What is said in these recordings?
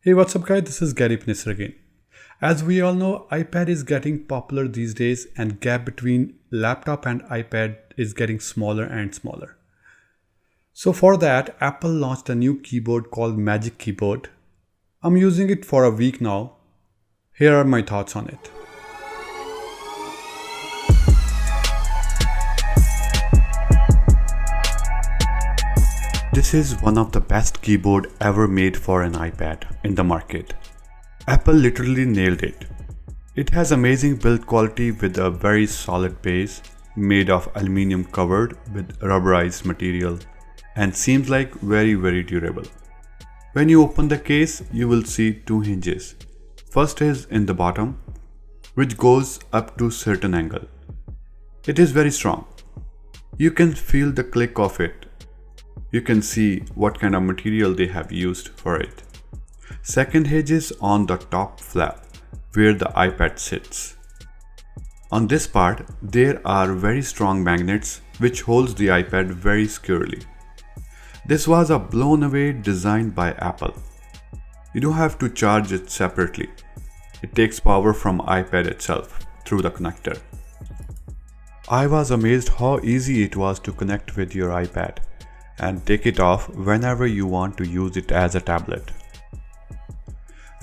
Hey, what's up, guys? This is Gary Pnisser again. As we all know, iPad is getting popular these days, and gap between laptop and iPad is getting smaller and smaller. So for that, Apple launched a new keyboard called Magic Keyboard. I'm using it for a week now. Here are my thoughts on it. This is one of the best keyboard ever made for an iPad in the market. Apple literally nailed it. It has amazing build quality with a very solid base made of aluminum covered with rubberized material and seems like very durable. When you open the case, you will see two hinges. First is in the bottom, which goes up to certain angle. It is very strong. You can feel the click of it. You can see what kind of material they have used for it. Second hinge is on the top flap where the iPad sits. On this part, there are very strong magnets which holds the iPad very securely. This was a blown away design by Apple. You don't have to charge it separately. It takes power from iPad itself through the connector. I was amazed how easy it was to connect with your iPad and take it off whenever you want to use it as a tablet.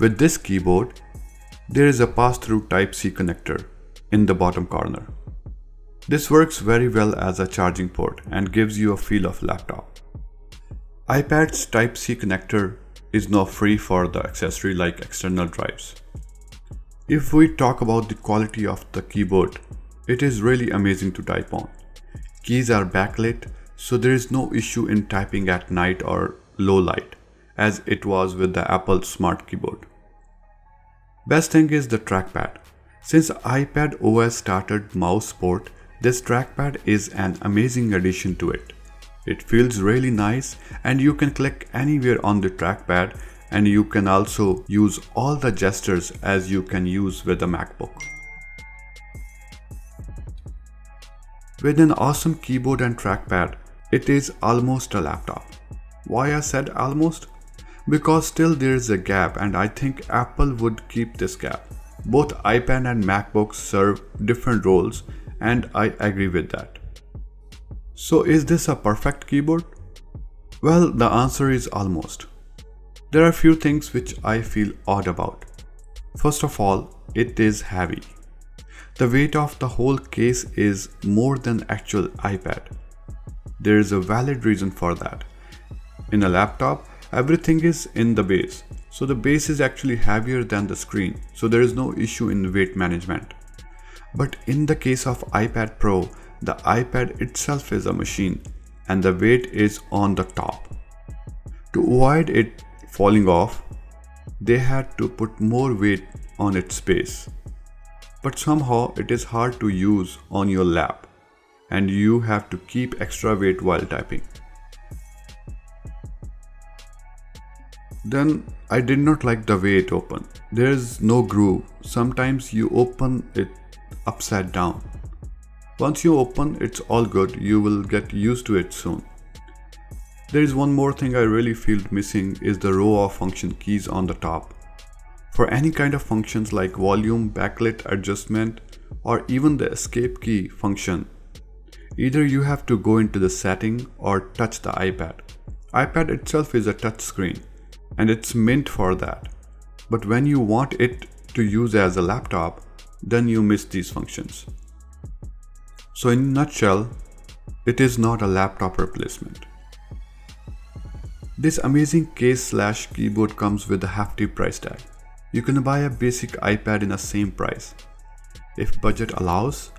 With this keyboard, there is a pass-through Type-C connector in the bottom corner. This works very well as a charging port and gives you a feel of laptop. iPad's Type-C connector is now free for the accessory like external drives. If we talk about the quality of the keyboard, it is really amazing to type on. Keys are backlit, so there is no issue in typing at night or low light, as it was with the Apple Smart Keyboard. Best thing is the trackpad. Since iPad OS started mouse support, this trackpad is an amazing addition to it. It feels really nice and you can click anywhere on the trackpad, and you can also use all the gestures as you can use with a MacBook. With an awesome keyboard and trackpad, it is almost a laptop. Why I said almost? Because still there is a gap, and I think Apple would keep this gap. Both iPad and MacBooks serve different roles, and I agree with that. So is this a perfect keyboard? Well, the answer is almost. There are a few things which I feel odd about. First of all, it is heavy. The weight of the whole case is more than actual iPad. There is a valid reason for that. In a laptop, everything is in the base. So the base is actually heavier than the screen. So there is no issue in weight management. But in the case of iPad Pro, the iPad itself is a machine and the weight is on the top. To avoid it falling off, they had to put more weight on its base. But somehow it is hard to use on your lap, and you have to keep extra weight while typing. Then I did not like the way it opened. There is no groove. Sometimes you open it upside down. Once you open, it's all good. You will get used to it soon. There is one more thing I really feel missing is the row of function keys on the top. For any kind of functions like volume, backlit adjustment, or even the escape key function, either you have to go into the setting or touch the iPad. iPad itself is a touch screen and it's meant for that. But when you want it to use as a laptop, then you miss these functions. So in a nutshell, it is not a laptop replacement. This amazing case/keyboard comes with a hefty price tag. You can buy a basic iPad in the same price. If budget allows,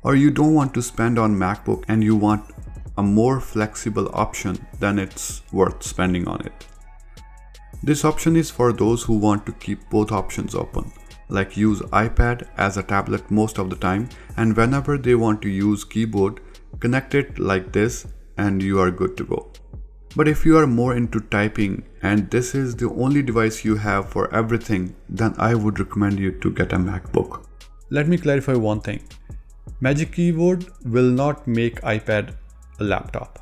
or you don't want to spend on MacBook and you want a more flexible option, then it's worth spending on it. This option is for those who want to keep both options open, like use iPad as a tablet most of the time, and whenever they want to use keyboard, connect it like this and you are good to go. But if you are more into typing and this is the only device you have for everything, then I would recommend you to get a MacBook. Let me clarify one thing. Magic Keyboard will not make iPad a laptop.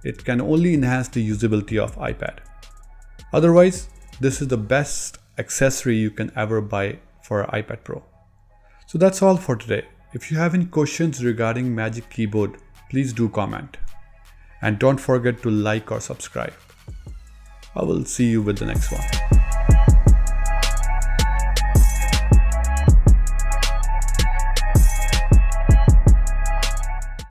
It can only enhance the usability of iPad. Otherwise, this is the best accessory you can ever buy for an iPad Pro. So that's all for today. If you have any questions regarding Magic Keyboard, please do comment. And don't forget to like or subscribe. I will see you with the next one.